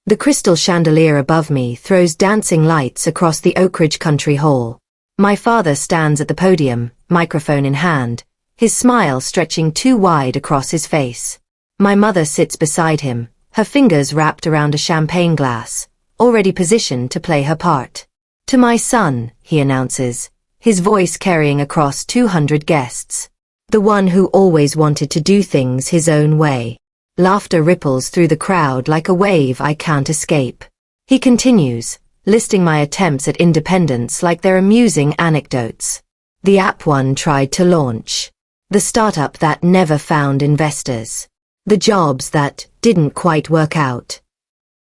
The crystal chandelier above me throws dancing lights across the Oak Ridge Country Hall. My father stands at the podium, microphone in hand, his smile stretching too wide across his face. My mother sits beside him, her fingers wrapped around a champagne glass, already positioned to play her part. "To my son," he announces, his voice carrying across 200 guests. "The one who always wanted to do things his own way." Laughter ripples through the crowd like a wave I can't escape. He continues, listing my attempts at independence like they're amusing anecdotes. The app one tried to launch. The startup that never found investors. The jobs that didn't quite work out.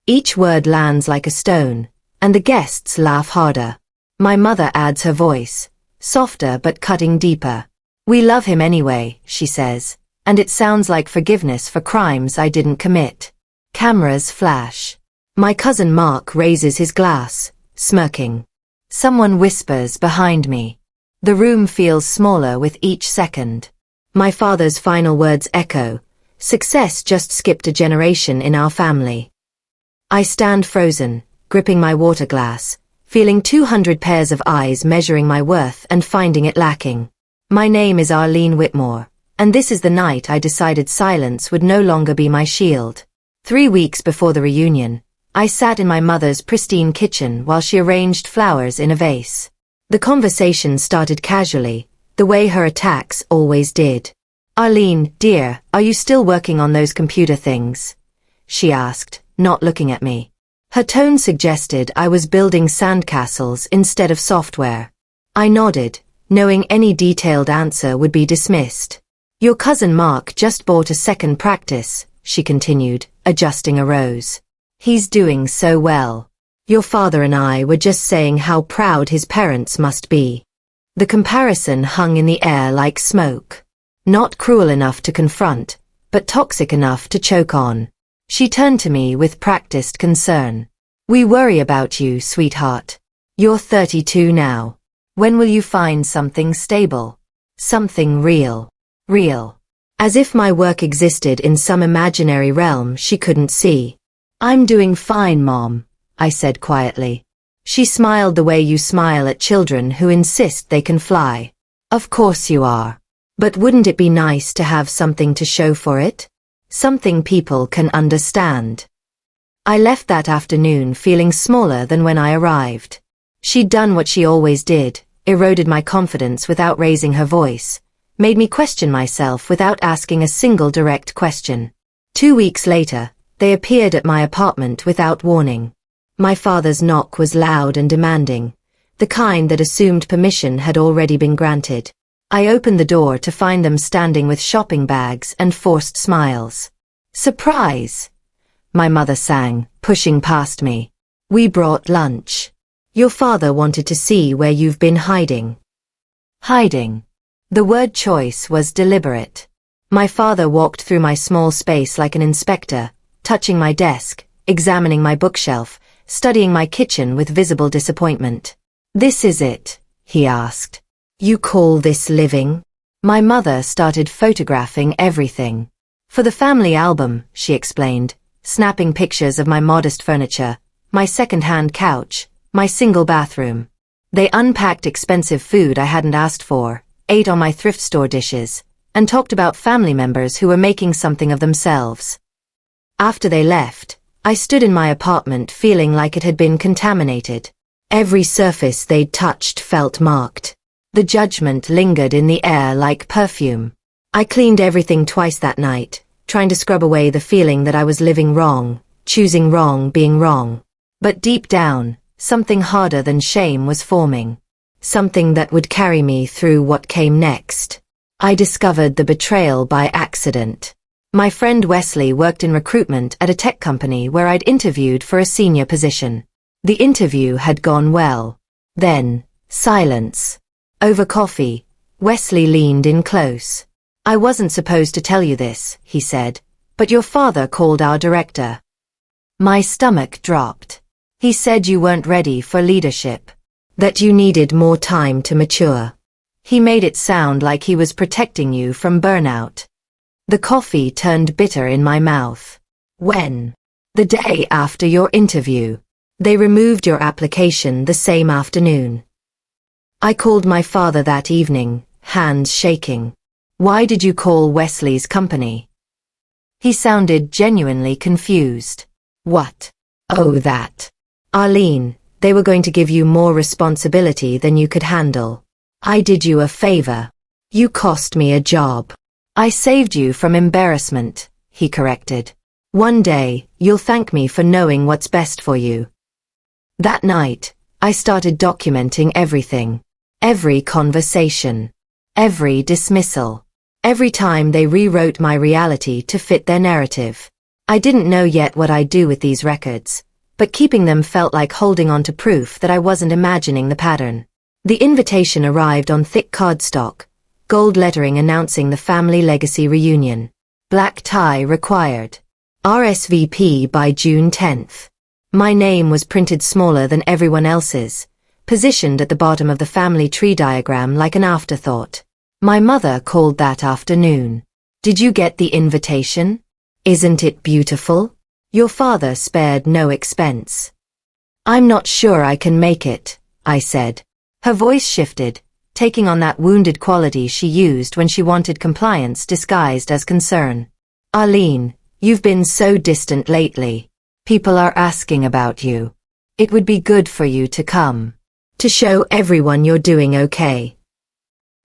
Each word lands like a stone, and the guests laugh harder. My mother adds her voice, softer but cutting deeper. "We love him anyway," she says, and it sounds like forgiveness for crimes I didn't commit. Cameras flash. My cousin Mark raises his glass, smirking. Someone whispers behind me. The room feels smaller with each second. My father's final words echo, "Success just skipped a generation in our family." I stand frozen, gripping my water glass, feeling 200 pairs of eyes measuring my worth and finding it lacking. My name is Arlene Whitmore, and this is the night I decided silence would no longer be my shield. 3 weeks before the reunion, I sat in my mother's pristine kitchen while she arranged flowers in a vase. The conversation started casually, the way her attacks always did. "Arlene, dear, are you still working on those computer things?" she asked, not looking at me. Her tone suggested I was building sandcastles instead of software. I nodded, knowing any detailed answer would be dismissed. "Your cousin Mark just bought a second practice," she continued, adjusting a rose. "He's doing so well. Your father and I were just saying how proud his parents must be." The comparison hung in the air like smoke. Not cruel enough to confront, but toxic enough to choke on. She turned to me with practiced concern. "We worry about you, sweetheart. You're 32 now. When will you find something stable? Something real. Real." As if my work existed in some imaginary realm she couldn't see. "I'm doing fine, Mom," I said quietly. She smiled the way you smile at children who insist they can fly. "Of course you are. But wouldn't it be nice to have something to show for it? Something people can understand." I left that afternoon feeling smaller than when I arrived. She'd done what she always did, eroded my confidence without raising her voice, made me question myself without asking a single direct question. 2 weeks later, they appeared at my apartment without warning. My father's knock was loud and demanding, the kind that assumed permission had already been granted. I opened the door to find them standing with shopping bags and forced smiles. "Surprise!" my mother sang, pushing past me. "We brought lunch. Your father wanted to see where you've been hiding." Hiding. The word choice was deliberate. My father walked through my small space like an inspector, touching my desk, examining my bookshelf, studying my kitchen with visible disappointment. "This is it?" he asked. "You call this living?" My mother started photographing everything. "For the family album," she explained, snapping pictures of my modest furniture, my second-hand couch, my single bathroom. They unpacked expensive food I hadn't asked for, ate on my thrift store dishes, and talked about family members who were making something of themselves. After they left, I stood in my apartment feeling like it had been contaminated. Every surface they'd touched felt marked. The judgment lingered in the air like perfume. I cleaned everything twice that night, trying to scrub away the feeling that I was living wrong, choosing wrong, being wrong. But deep down, something harder than shame was forming. Something that would carry me through what came next. I discovered the betrayal by accident. My friend Wesley worked in recruitment at a tech company where I'd interviewed for a senior position. The interview had gone well. Then, silence. Over coffee, Wesley leaned in close. "I wasn't supposed to tell you this," he said, "but your father called our director." My stomach dropped. "He said you weren't ready for leadership. That you needed more time to mature. He made it sound like he was protecting you from burnout." The coffee turned bitter in my mouth. When? The day after your interview. They removed your application the same afternoon. I called my father that evening, hands shaking. Why did you call Wesley's company? He sounded genuinely confused. What? Oh, that. Arlene, they were going to give you more responsibility than you could handle. I did you a favor. You cost me a job. I saved you from embarrassment, he corrected. One day, you'll thank me for knowing what's best for you. That night, I started documenting everything. Every conversation. Every dismissal. Every time they rewrote my reality to fit their narrative. I didn't know yet what I'd do with these records, but keeping them felt like holding on to proof that I wasn't imagining the pattern. The invitation arrived on thick cardstock, gold lettering announcing the family legacy reunion. Black tie required. RSVP by June 10th. My name was printed smaller than everyone else's, positioned at the bottom of the family tree diagram like an afterthought. My mother called that afternoon. Did you get the invitation? Isn't it beautiful? Your father spared no expense. I'm not sure I can make it, I said. Her voice shifted, taking on that wounded quality she used when she wanted compliance disguised as concern. Arlene, you've been so distant lately. People are asking about you. It would be good for you to come. To show everyone you're doing okay.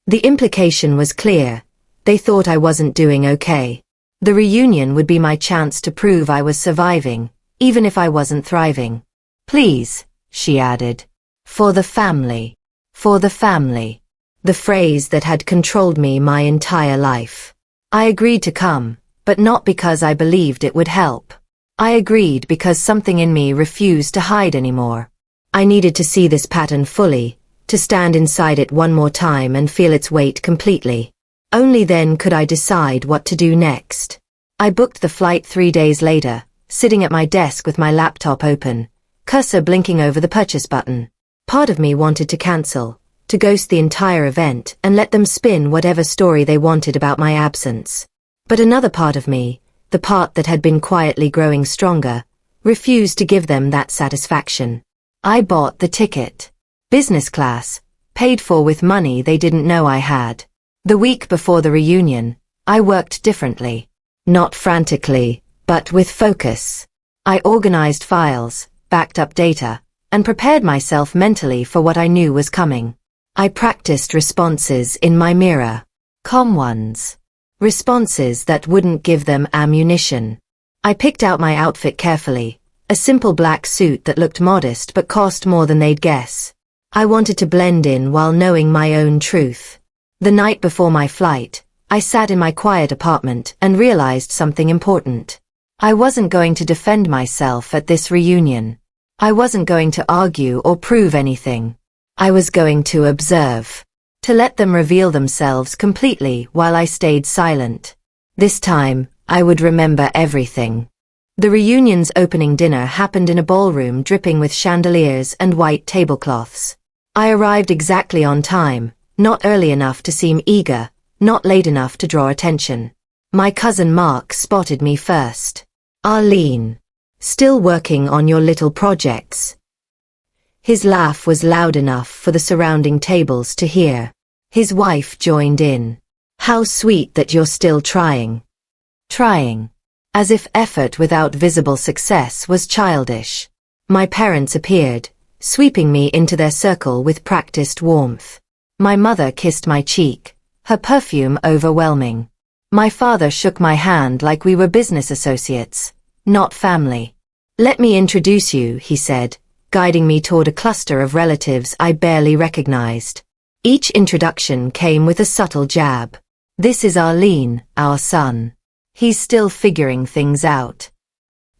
The implication was clear. They thought I wasn't doing okay. The reunion would be my chance to prove I was surviving, even if I wasn't thriving. Please, she added. For the family. For the family. The phrase that had controlled me my entire life. I agreed to come, but not because I believed it would help. I agreed because something in me refused to hide anymore. I needed to see this pattern fully, to stand inside it one more time and feel its weight completely. Only then could I decide what to do next. I booked the flight 3 days later, sitting at my desk with my laptop open, cursor blinking over the purchase button. Part of me wanted to cancel, to ghost the entire event and let them spin whatever story they wanted about my absence. But another part of me, the part that had been quietly growing stronger, refused to give them that satisfaction. I bought the ticket. Business class, paid for with money they didn't know I had. The week before the reunion, I worked differently. Not frantically, but with focus. I organized files, backed up data, and prepared myself mentally for what I knew was coming. I practiced responses in my mirror. Calm ones. Responses that wouldn't give them ammunition. I picked out my outfit carefully, a simple black suit that looked modest but cost more than they'd guess. I wanted to blend in while knowing my own truth. The night before my flight, I sat in my quiet apartment and realized something important. I wasn't going to defend myself at this reunion. I wasn't going to argue or prove anything. I was going to observe. To let them reveal themselves completely while I stayed silent. This time, I would remember everything. The reunion's opening dinner happened in a ballroom dripping with chandeliers and white tablecloths. I arrived exactly on time, not early enough to seem eager, not late enough to draw attention. My cousin Mark spotted me first. Arlene. Still working on your little projects? His laugh was loud enough for the surrounding tables to hear. His wife joined in. How sweet that you're still trying. Trying. As if effort without visible success was childish. My parents appeared, sweeping me into their circle with practiced warmth. My mother kissed my cheek, her perfume overwhelming. My father shook my hand like we were business associates, not family. Let me introduce you, he said, guiding me toward a cluster of relatives I barely recognized. Each introduction came with a subtle jab. This is Arlene, our son. He's still figuring things out.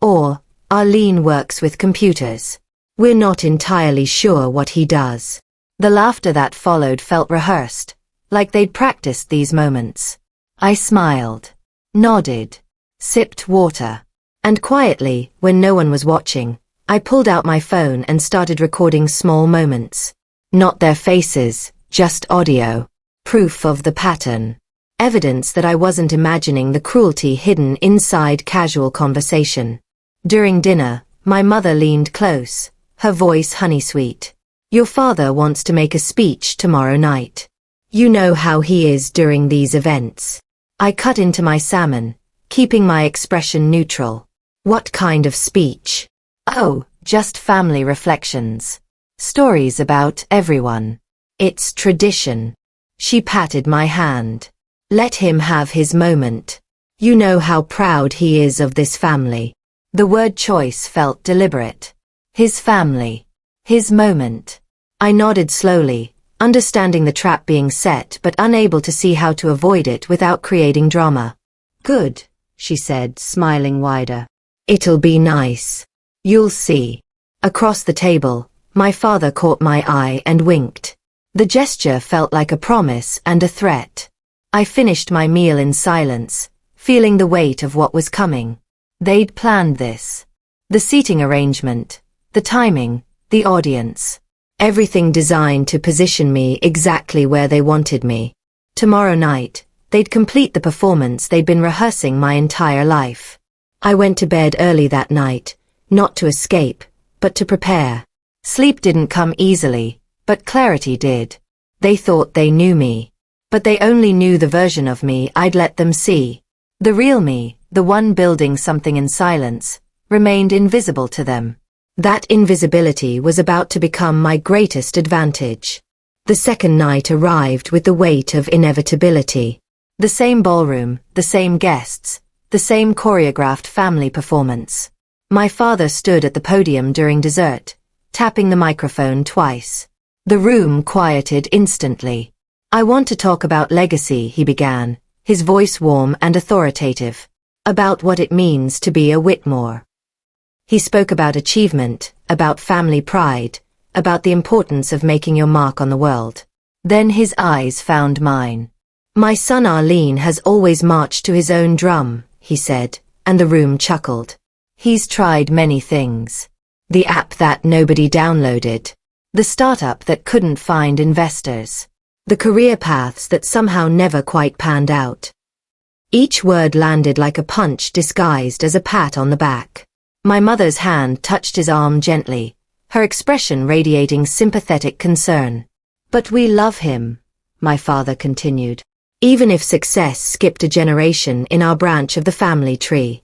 Or, Arlene works with computers. We're not entirely sure what he does. The laughter that followed felt rehearsed, like they'd practiced these moments. I smiled, nodded, sipped water, and quietly, when no one was watching, I pulled out my phone and started recording small moments. Not their faces, just audio. Proof of the pattern. Evidence that I wasn't imagining the cruelty hidden inside casual conversation. During dinner, my mother leaned close, her voice honey-sweet. Your father wants to make a speech tomorrow night. You know how he is during these events. I cut into my salmon, keeping my expression neutral. What kind of speech? Oh, just family reflections. Stories about everyone. It's tradition. She patted my hand. Let him have his moment. You know how proud he is of this family. The word choice felt deliberate. His family. His moment. I nodded slowly, understanding the trap being set but unable to see how to avoid it without creating drama. Good, she said, smiling wider. It'll be nice. You'll see. Across the table, my father caught my eye and winked. The gesture felt like a promise and a threat. I finished my meal in silence, feeling the weight of what was coming. They'd planned this. The seating arrangement, the timing, the audience. Everything designed to position me exactly where they wanted me. Tomorrow night, they'd complete the performance they'd been rehearsing my entire life. I went to bed early that night, not to escape, but to prepare. Sleep didn't come easily, but clarity did. They thought they knew me. But they only knew the version of me I'd let them see. The real me, the one building something in silence, remained invisible to them. That invisibility was about to become my greatest advantage. The second night arrived with the weight of inevitability. The same ballroom, the same guests, the same choreographed family performance. My father stood at the podium during dessert, tapping the microphone twice. The room quieted instantly. I want to talk about legacy, he began, his voice warm and authoritative. About what it means to be a Whitmore. He spoke about achievement, about family pride, about the importance of making your mark on the world. Then his eyes found mine. My son Arlene has always marched to his own drum, he said, and the room chuckled. He's tried many things. The app that nobody downloaded. The startup that couldn't find investors. The career paths that somehow never quite panned out. Each word landed like a punch disguised as a pat on the back. My mother's hand touched his arm gently, her expression radiating sympathetic concern. But we love him, my father continued, even if success skipped a generation in our branch of the family tree.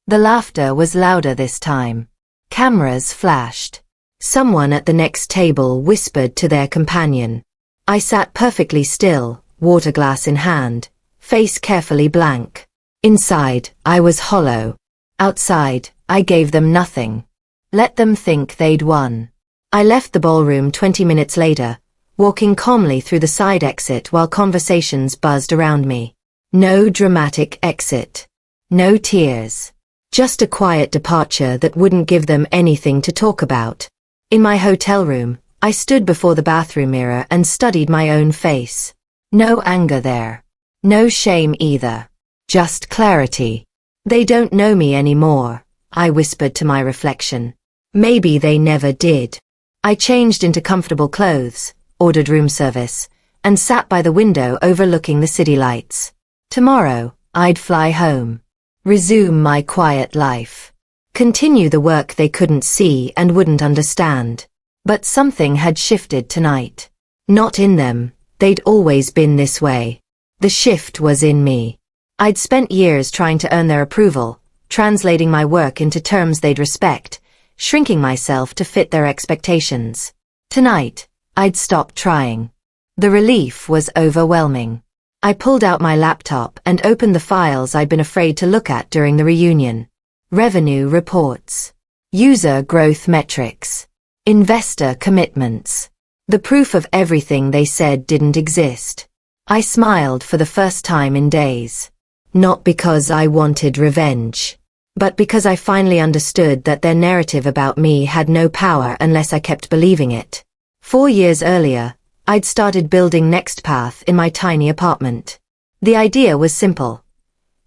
The laughter was louder this time. Cameras flashed. Someone at the next table whispered to their companion. I sat perfectly still, water glass in hand, face carefully blank. Inside, I was hollow. Outside, I gave them nothing. Let them think they'd won. I left the ballroom 20 minutes later, walking calmly through the side exit while conversations buzzed around me. No dramatic exit. No tears. Just a quiet departure that wouldn't give them anything to talk about. In my hotel room, I stood before the bathroom mirror and studied my own face. No anger there. No shame either. Just clarity. They don't know me anymore, I whispered to my reflection. Maybe they never did. I changed into comfortable clothes, ordered room service, and sat by the window overlooking the city lights. Tomorrow, I'd fly home. Resume my quiet life. Continue the work they couldn't see and wouldn't understand. But something had shifted tonight. Not in them, they'd always been this way. The shift was in me. I'd spent years trying to earn their approval, translating my work into terms they'd respect, shrinking myself to fit their expectations. Tonight, I'd stopped trying. The relief was overwhelming. I pulled out my laptop and opened the files I'd been afraid to look at during the reunion. Revenue reports. User growth metrics. Investor commitments. The proof of everything they said didn't exist. I smiled for the first time in days. Not because I wanted revenge, but because I finally understood that their narrative about me had no power unless I kept believing it. 4 years earlier, I'd started building Next Path in my tiny apartment. The idea was simple.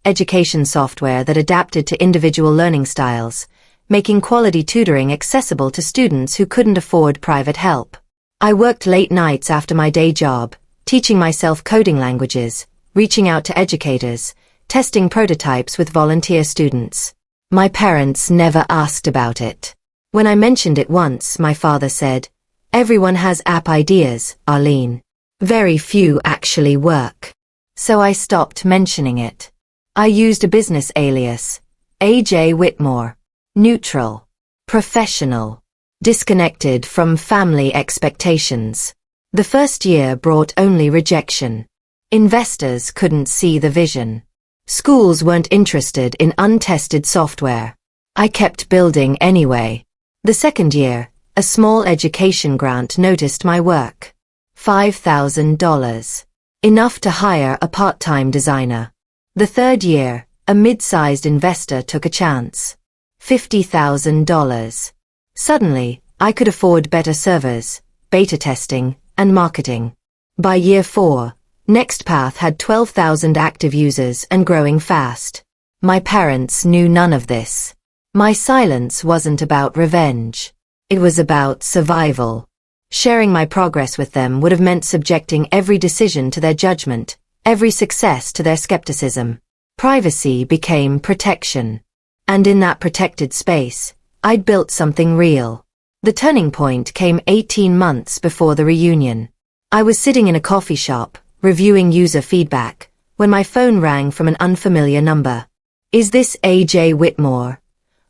Education software that adapted to individual learning styles, making quality tutoring accessible to students who couldn't afford private help. I worked late nights after my day job, teaching myself coding languages, reaching out to educators, testing prototypes with volunteer students. My parents never asked about it. When I mentioned it once, my father said, "Everyone has app ideas, Arlene. Very few actually work." So I stopped mentioning it. I used a business alias, AJ Whitmore. Neutral. Professional. Disconnected from family expectations. The first year brought only rejection. Investors couldn't see the vision. Schools weren't interested in untested software. I kept building anyway. The second year, a small education grant noticed my work. $5,000. Enough to hire a part-time designer. The third year, a mid-sized investor took a chance. $50,000. Suddenly, I could afford better servers, beta testing, and marketing. By year 4, NextPath had 12,000 active users and growing fast. My parents knew none of this. My silence wasn't about revenge. It was about survival. Sharing my progress with them would have meant subjecting every decision to their judgment, every success to their skepticism. Privacy became protection. And in that protected space, I'd built something real. The turning point came 18 months before the reunion. I was sitting in a coffee shop, reviewing user feedback, when my phone rang from an unfamiliar number. "Is this AJ Whitmore?"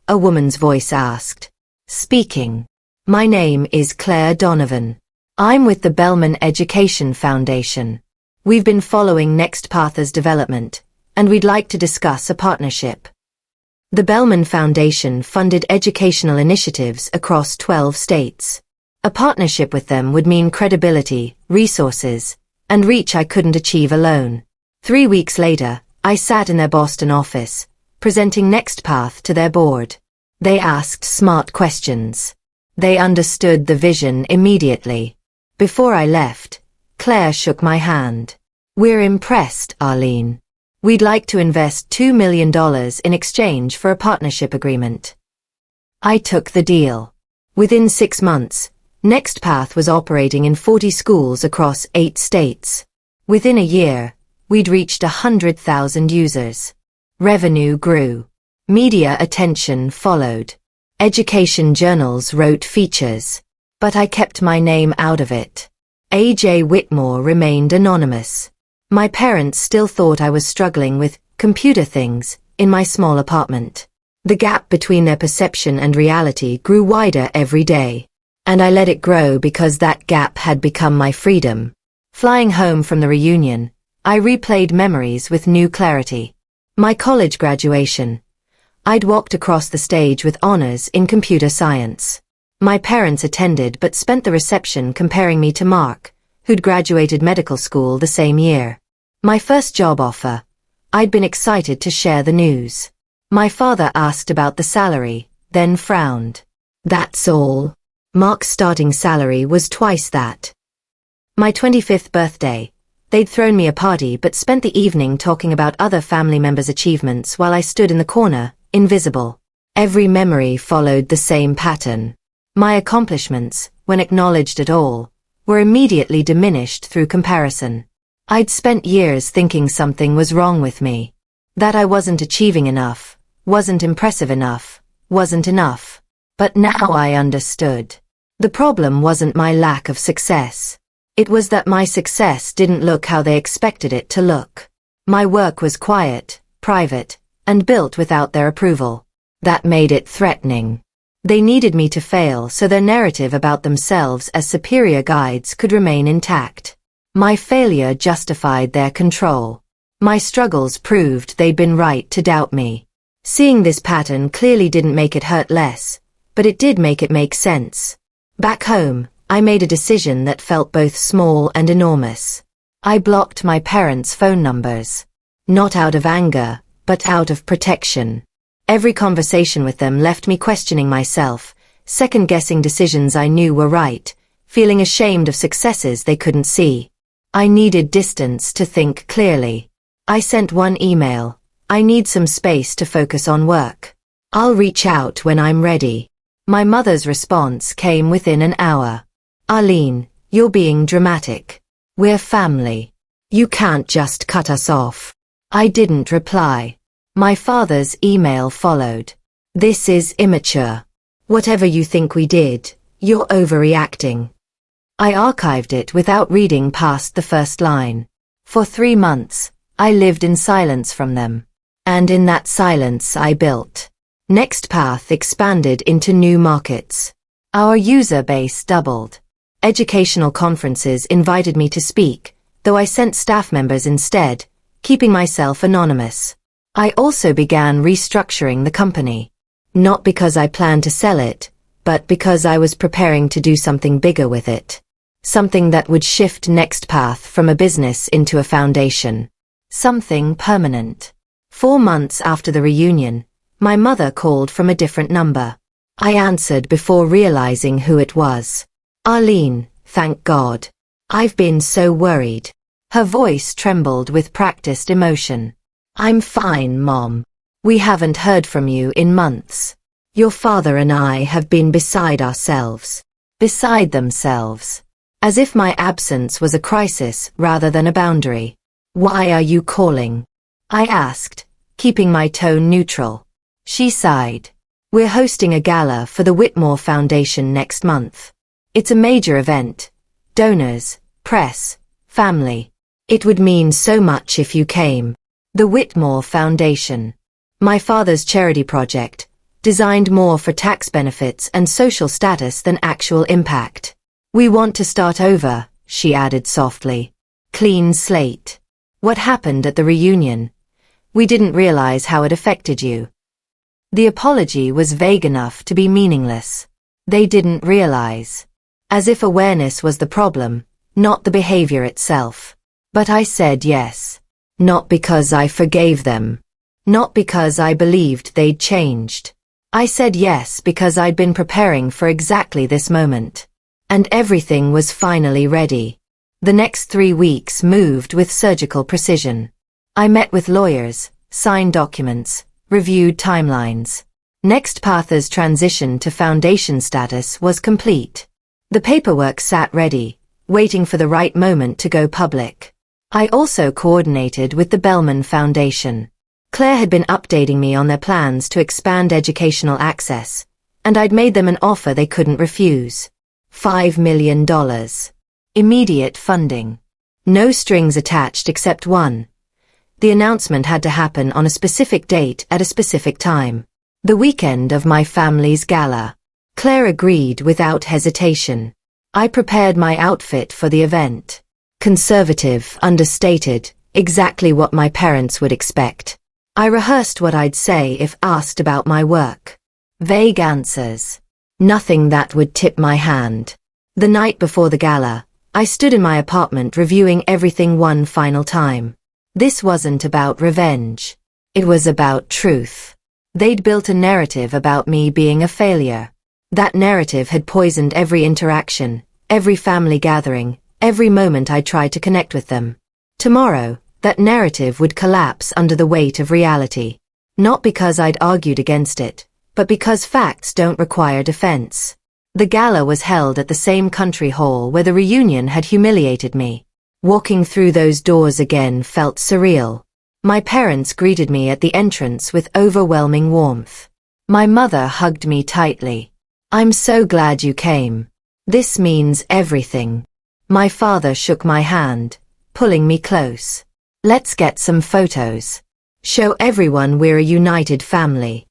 a woman's voice asked. Speaking. "My name is Claire Donovan. I'm with the Bellman Education Foundation. We've been following NextPath's development, and we'd like to discuss a partnership." The Bellman Foundation funded educational initiatives across 12 states. A partnership with them would mean credibility, resources, and reach I couldn't achieve alone. 3 weeks later, I sat in their Boston office, presenting NextPath to their board. They asked smart questions. They understood the vision immediately. Before I left, Claire shook my hand. "We're impressed, Arlene. We'd like to invest $2 million in exchange for a partnership agreement." I took the deal. Within 6 months, NextPath was operating in 40 schools across 8 states. Within a year, we'd reached 100,000 users. Revenue grew. Media attention followed. Education journals wrote features. But I kept my name out of it. AJ Whitmore remained anonymous. My parents still thought I was struggling with computer things in my small apartment. The gap between their perception and reality grew wider every day. And I let it grow because that gap had become my freedom. Flying home from the reunion, I replayed memories with new clarity. My college graduation. I'd walked across the stage with honors in computer science. My parents attended but spent the reception comparing me to Mark, who'd graduated medical school the same year. My first job offer. I'd been excited to share the news. My father asked about the salary, then frowned. "That's all." Mark's starting salary was twice that. My 25th birthday. They'd thrown me a party but spent the evening talking about other family members' achievements while I stood in the corner, invisible. Every memory followed the same pattern. My accomplishments, when acknowledged at all, were immediately diminished through comparison. I'd spent years thinking something was wrong with me. That I wasn't achieving enough, wasn't impressive enough, wasn't enough. But now I understood. The problem wasn't my lack of success. It was that my success didn't look how they expected it to look. My work was quiet, private, and built without their approval. That made it threatening. They needed me to fail so their narrative about themselves as superior guides could remain intact. My failure justified their control. My struggles proved they'd been right to doubt me. Seeing this pattern clearly didn't make it hurt less, but it did make it make sense. Back home, I made a decision that felt both small and enormous. I blocked my parents' phone numbers. Not out of anger, but out of protection. Every conversation with them left me questioning myself, second-guessing decisions I knew were right, feeling ashamed of successes they couldn't see. I needed distance to think clearly. I sent one email. "I need some space to focus on work. I'll reach out when I'm ready." My mother's response came within an hour. "Arlene, you're being dramatic. We're family. You can't just cut us off." I didn't reply. My father's email followed. This is immature. Whatever you think we did, you're overreacting. I archived it without reading past the first line. For 3 months, I lived in silence from them. And in that silence I built. NextPath expanded into new markets. Our user base doubled. Educational conferences invited me to speak, though I sent staff members instead, keeping myself anonymous. I also began restructuring the company. Not because I planned to sell it, but because I was preparing to do something bigger with it. Something that would shift NextPath from a business into a foundation. Something permanent. 4 months after the reunion, my mother called from a different number. I answered before realizing who it was. Arlene, thank God. I've been so worried. Her voice trembled with practiced emotion. I'm fine, Mom. We haven't heard from you in months. Your father and I have been beside ourselves. Beside themselves. As if my absence was a crisis rather than a boundary. Why are you calling? I asked, keeping my tone neutral. She sighed. We're hosting a gala for the Whitmore Foundation next month. It's a major event. Donors, press, family. It would mean so much if you came. The Whitmore Foundation. My father's charity project, designed more for tax benefits and social status than actual impact. We want to start over, she added softly. Clean slate. What happened at the reunion? We didn't realize how it affected you. The apology was vague enough to be meaningless. They didn't realize. As if awareness was the problem, not the behavior itself. But I said yes. Not because I forgave them. Not because I believed they'd changed. I said yes because I'd been preparing for exactly this moment. And everything was finally ready. The next 3 weeks moved with surgical precision. I met with lawyers, signed documents, reviewed timelines. NextPath's transition to foundation status was complete. The paperwork sat ready, waiting for the right moment to go public. I also coordinated with the Bellman Foundation. Claire had been updating me on their plans to expand educational access, and I'd made them an offer they couldn't refuse. $5 million. Immediate funding. No strings attached except one. The announcement had to happen on a specific date at a specific time. The weekend of my family's gala. Claire agreed without hesitation. I prepared my outfit for the event. Conservative, understated, exactly what my parents would expect. I rehearsed what I'd say if asked about my work. Vague answers. Nothing that would tip my hand. The night before the gala, I stood in my apartment reviewing everything one final time. This wasn't about revenge. It was about truth. They'd built a narrative about me being a failure. That narrative had poisoned every interaction, every family gathering, every moment I tried to connect with them. Tomorrow, that narrative would collapse under the weight of reality. Not because I'd argued against it, but because facts don't require defense. The gala was held at the same country hall where the reunion had humiliated me. Walking through those doors again felt surreal. My parents greeted me at the entrance with overwhelming warmth. My mother hugged me tightly. I'm so glad you came. This means everything. My father shook my hand, pulling me close. Let's get some photos. Show everyone we're a united family.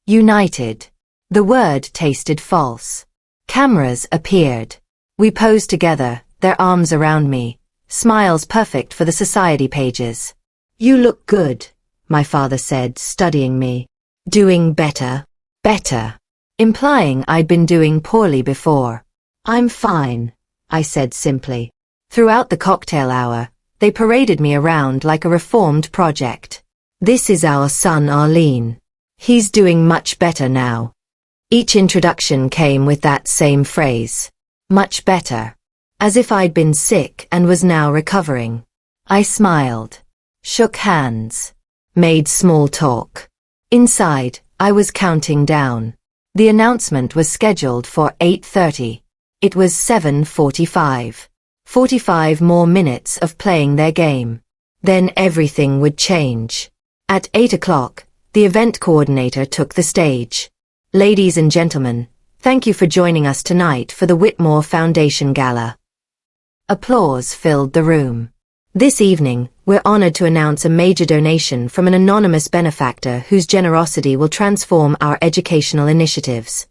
United. The word tasted false. Cameras appeared. We posed together, their arms around me. Smiles perfect for the society pages. You look good, my father said, studying me. Doing better. Better. Implying I'd been doing poorly before. I'm fine, I said simply. Throughout the cocktail hour, they paraded me around like a reformed project. This is our son Arlene. He's doing much better now. Each introduction came with that same phrase. Much better. As if I'd been sick and was now recovering. I smiled. Shook hands. Made small talk. Inside, I was counting down. The announcement was scheduled for 8:30. It was 7:45. 45 more minutes of playing their game. Then everything would change. At 8 o'clock, The event coordinator took the stage. Ladies and gentlemen, thank you for joining us tonight for the Whitmore Foundation Gala. Applause filled the room. This evening, we're honored to announce a major donation from an anonymous benefactor whose generosity will transform our educational initiatives.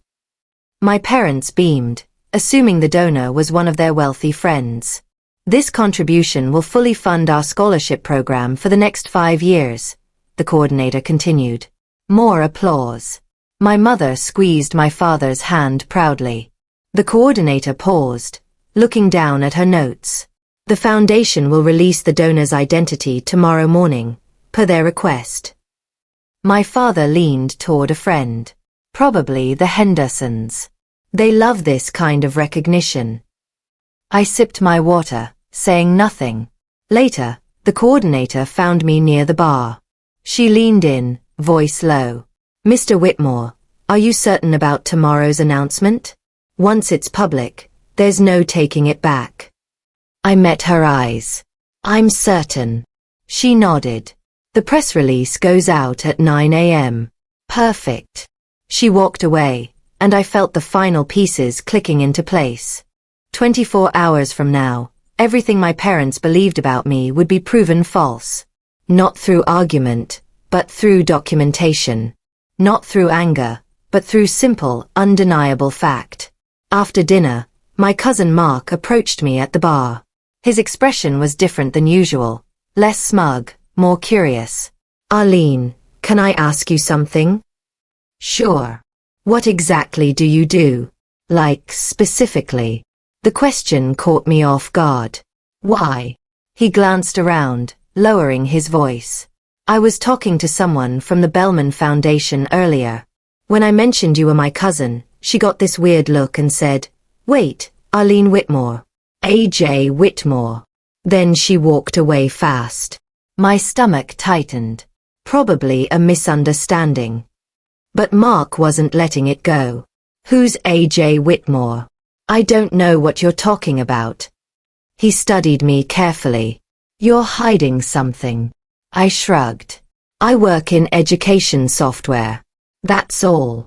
My parents beamed, assuming the donor was one of their wealthy friends. This contribution will fully fund our scholarship program for the next 5 years, the coordinator continued. More applause. My mother squeezed my father's hand proudly. The coordinator paused, looking down at her notes. The foundation will release the donor's identity tomorrow morning, per their request. My father leaned toward a friend. Probably the Hendersons. They love this kind of recognition. I sipped my water, saying nothing. Later, the coordinator found me near the bar. She leaned in, voice low. Mr. Whitmore, are you certain about tomorrow's announcement? Once it's public, there's no taking it back. I met her eyes. I'm certain. She nodded. The press release goes out at 9 a.m. Perfect. She walked away, and I felt the final pieces clicking into place. 24 hours from now, everything my parents believed about me would be proven false. Not through argument, but through documentation. Not through anger, but through simple, undeniable fact. After dinner, my cousin Mark approached me at the bar. His expression was different than usual, less smug, more curious. Arlene, can I ask you something? Sure. What exactly do you do? Like, specifically? The question caught me off guard. Why? He glanced around, lowering his voice. I was talking to someone from the Bellman Foundation earlier. When I mentioned you were my cousin, she got this weird look and said, "Wait, Arlene Whitmore. A.J. Whitmore." Then she walked away fast. My stomach tightened. Probably a misunderstanding. But Mark wasn't letting it go. Who's A.J. Whitmore? I don't know what you're talking about. He studied me carefully. You're hiding something. I shrugged. I work in education software. That's all.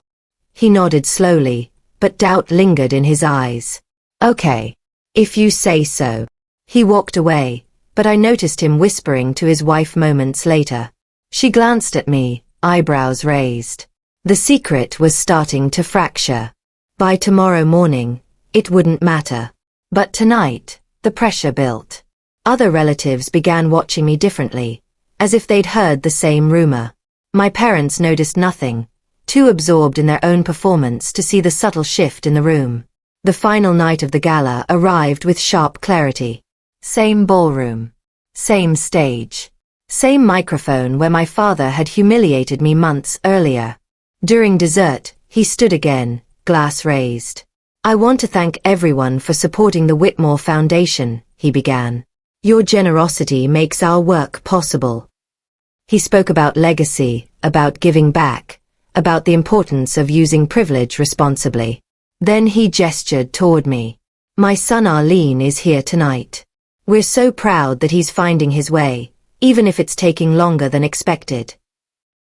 He nodded slowly, but doubt lingered in his eyes. Okay. If you say so. He walked away, but I noticed him whispering to his wife moments later. She glanced at me, eyebrows raised. The secret was starting to fracture. By tomorrow morning, it wouldn't matter. But tonight, the pressure built. Other relatives began watching me differently, as if they'd heard the same rumor. My parents noticed nothing, too absorbed in their own performance to see the subtle shift in the room. The final night of the gala arrived with sharp clarity. Same ballroom. Same stage. Same microphone where my father had humiliated me months earlier. During dessert, he stood again, glass raised. I want to thank everyone for supporting the Whitmore Foundation, he began. Your generosity makes our work possible. He spoke about legacy, about giving back, about the importance of using privilege responsibly. Then he gestured toward me. My son Arlene is here tonight. We're so proud that he's finding his way, even if it's taking longer than expected.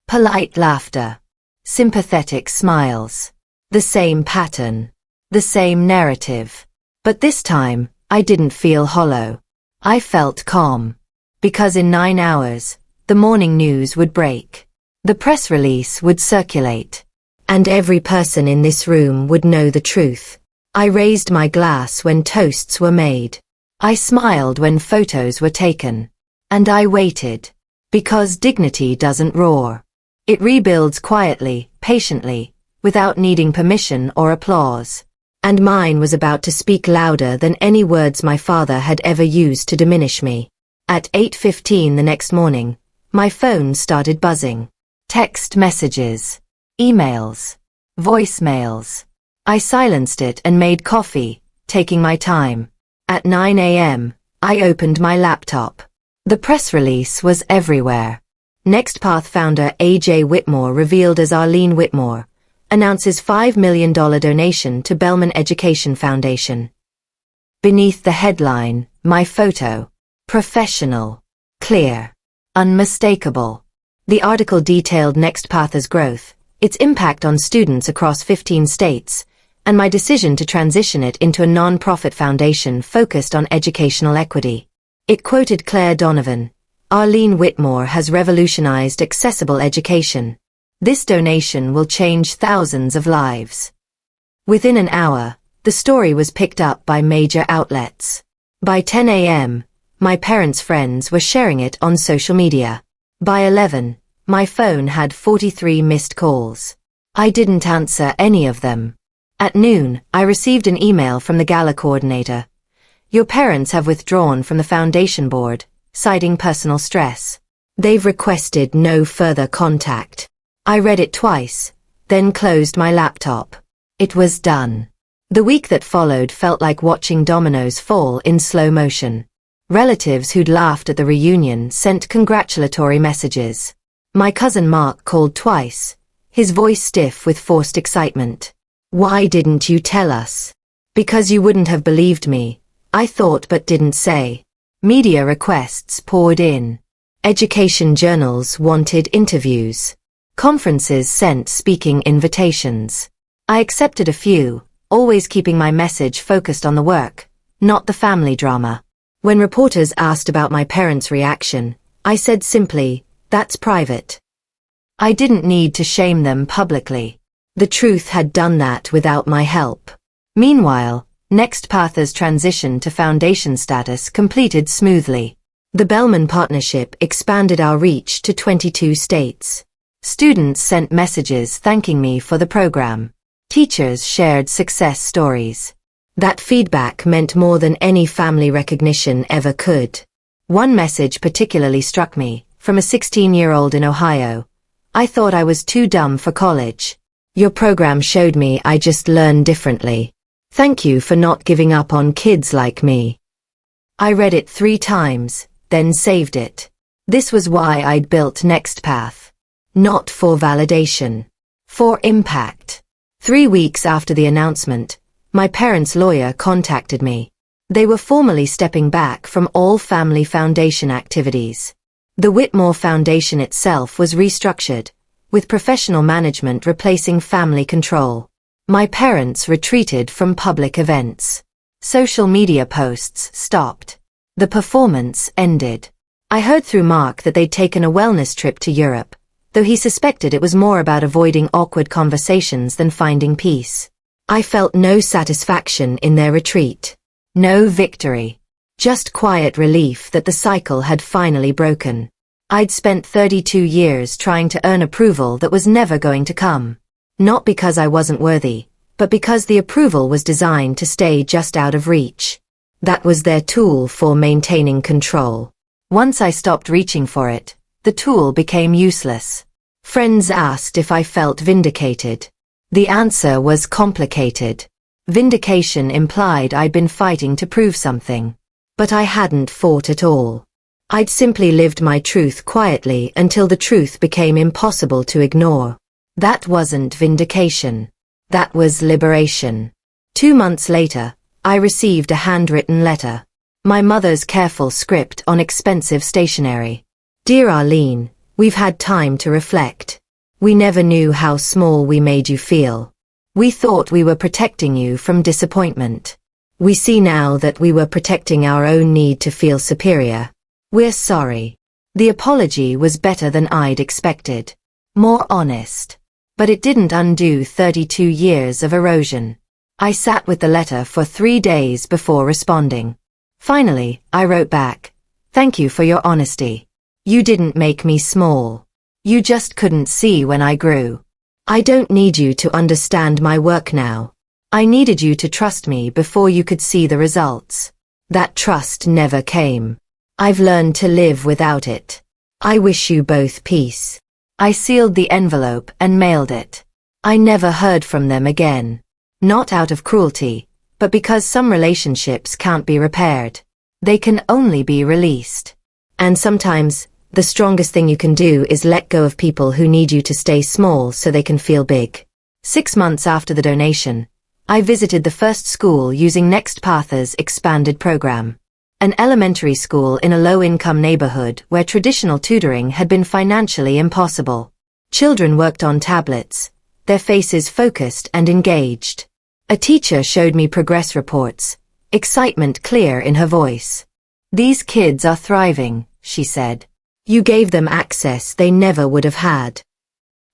Polite laughter. Sympathetic smiles. The same pattern. The same narrative. But this time, I didn't feel hollow. I felt calm. Because in 9 hours, the morning news would break. The press release would circulate. And every person in this room would know the truth. I raised my glass when toasts were made. I smiled when photos were taken. And I waited. Because dignity doesn't roar. It rebuilds quietly, patiently, without needing permission or applause. And mine was about to speak louder than any words my father had ever used to diminish me. At 8:15 the next morning, my phone started buzzing. Text messages. Emails. Voicemails. I silenced it and made coffee, taking my time. At 9 a.m., I opened my laptop. The press release was everywhere. NextPath founder A.J. Whitmore revealed as Arlene Whitmore, announces $5 million donation to Bellman Education Foundation. Beneath the headline, my photo. Professional. Clear. Unmistakable. The article detailed NextPath's growth, its impact on students across 15 states, and my decision to transition it into a non-profit foundation focused on educational equity. It quoted Claire Donovan, "Arlene Whitmore has revolutionized accessible education. This donation will change thousands of lives." Within an hour, the story was picked up by major outlets. By 10 a.m., my parents' friends were sharing it on social media. By 11, my phone had 43 missed calls. I didn't answer any of them. At noon, I received an email from the gala coordinator. "Your parents have withdrawn from the foundation board, citing personal stress. They've requested no further contact." I read it twice, then closed my laptop. It was done. The week that followed felt like watching dominoes fall in slow motion. Relatives who'd laughed at the reunion sent congratulatory messages. My cousin Mark called twice, his voice stiff with forced excitement. "Why didn't you tell us?" "Because you wouldn't have believed me. I thought but didn't say." Media requests poured in. Education journals wanted interviews. Conferences sent speaking invitations. I accepted a few, always keeping my message focused on the work, not the family drama. When reporters asked about my parents' reaction, I said simply, "That's private." I didn't need to shame them publicly. The truth had done that without my help. Meanwhile, NextPath's transition to foundation status completed smoothly. The Bellman Partnership expanded our reach to 22 states. Students sent messages thanking me for the program. Teachers shared success stories. That feedback meant more than any family recognition ever could. One message particularly struck me, from a 16-year-old in Ohio. "I thought I was too dumb for college. Your program showed me I just learn differently. Thank you for not giving up on kids like me." I read it 3 times, then saved it. This was why I'd built NextPath. Not for validation. For impact. 3 weeks after the announcement, my parents' lawyer contacted me. They were formally stepping back from all family foundation activities. The Whitmore Foundation itself was restructured, with professional management replacing family control. My parents retreated from public events. Social media posts stopped. The performance ended. I heard through Mark that they'd taken a wellness trip to Europe, though he suspected it was more about avoiding awkward conversations than finding peace. I felt no satisfaction in their retreat. No victory. Just quiet relief that the cycle had finally broken. I'd spent 32 years trying to earn approval that was never going to come. Not because I wasn't worthy, but because the approval was designed to stay just out of reach. That was their tool for maintaining control. Once I stopped reaching for it, the tool became useless. Friends asked if I felt vindicated. The answer was complicated. Vindication implied I'd been fighting to prove something. But I hadn't fought at all. I'd simply lived my truth quietly until the truth became impossible to ignore. That wasn't vindication. That was liberation. 2 months later, I received a handwritten letter. My mother's careful script on expensive stationery. "Dear Arlene, we've had time to reflect. We never knew how small we made you feel. We thought we were protecting you from disappointment. We see now that we were protecting our own need to feel superior. We're sorry." The apology was better than I'd expected. More honest. But it didn't undo 32 years of erosion. I sat with the letter for 3 days before responding. Finally, I wrote back, "Thank you for your honesty. You didn't make me small. You just couldn't see when I grew. I don't need you to understand my work now. I needed you to trust me before you could see the results. That trust never came. I've learned to live without it. I wish you both peace." I sealed the envelope and mailed it. I never heard from them again. Not out of cruelty, but because some relationships can't be repaired. They can only be released. And sometimes, the strongest thing you can do is let go of people who need you to stay small so they can feel big. 6 months after the donation, I visited the first school using NextPath's expanded program. An elementary school in a low-income neighborhood where traditional tutoring had been financially impossible. Children worked on tablets, their faces focused and engaged. A teacher showed me progress reports, excitement clear in her voice. "These kids are thriving," she said. "You gave them access they never would have had."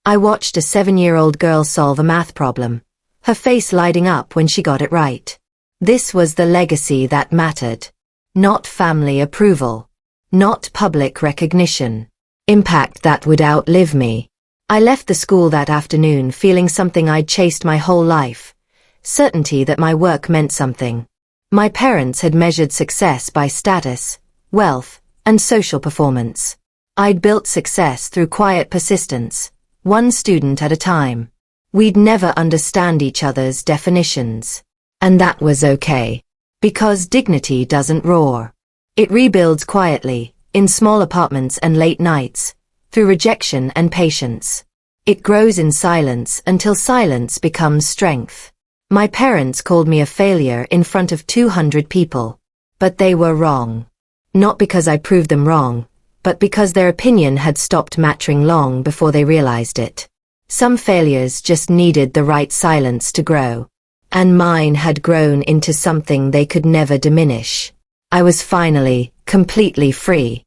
I watched a 7-year-old girl solve a math problem, her face lighting up when she got it right. This was the legacy that mattered. Not family approval. Not public recognition. Impact that would outlive me. I left the school that afternoon feeling something I'd chased my whole life. Certainty that my work meant something. My parents had measured success by status, wealth, and social performance. I'd built success through quiet persistence, one student at a time. We'd never understand each other's definitions. And that was okay. Because dignity doesn't roar. It rebuilds quietly, in small apartments and late nights, through rejection and patience. It grows in silence until silence becomes strength. My parents called me a failure in front of 200 people. But they were wrong. Not because I proved them wrong, but because their opinion had stopped mattering long before they realized it. Some failures just needed the right silence to grow. And mine had grown into something they could never diminish. I was finally, completely free.